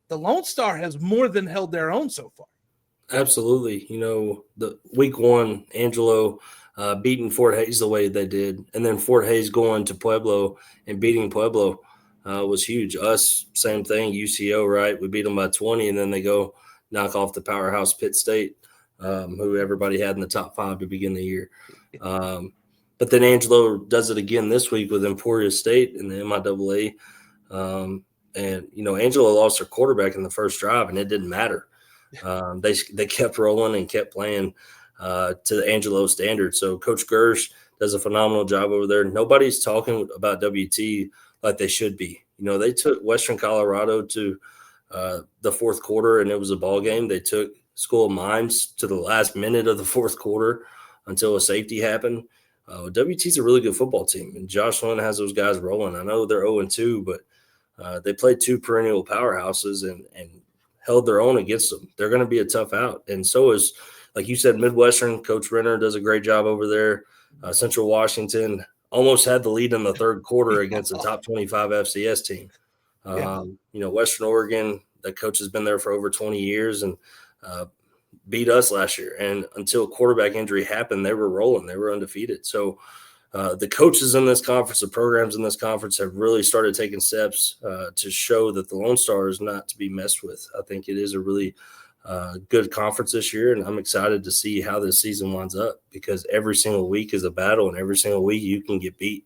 the Lone Star has more than held their own so far. Absolutely. The week one, Angelo beating Fort Hays the way they did, and then Fort Hays going to Pueblo and beating Pueblo was huge. Us, same thing, UCO, right? We beat them by 20, and then they go knock off the powerhouse Pitt State, who everybody had in the top 5 to begin the year. But then Angelo does it again this week with Emporia State in the MIAA. And Angelo lost their quarterback in the first drive, and it didn't matter. They kept rolling and kept playing to the Angelo standard. So Coach Gersh does a phenomenal job over there. Nobody's talking about WT like they should be. They took Western Colorado to the fourth quarter, and it was a ball game. They took School of Mines to the last minute of the fourth quarter until a safety happened. WT's a really good football team, and Josh Lynn has those guys rolling. I know they're 0-2, but they played 2 perennial powerhouses and held their own against them. They're going to be a tough out. And so is, like you said, Midwestern. Coach Renner does a great job over there. Central Washington almost had the lead in the third quarter against the top 25 FCS team. Western Oregon, that coach has been there for over 20 years and beat us last year. And until quarterback injury happened, they were rolling. They were undefeated. So the coaches in this conference, the programs in this conference have really started taking steps to show that the Lone Star is not to be messed with. I think it is a really good conference this year, and I'm excited to see how this season winds up because every single week is a battle, and every single week you can get beat.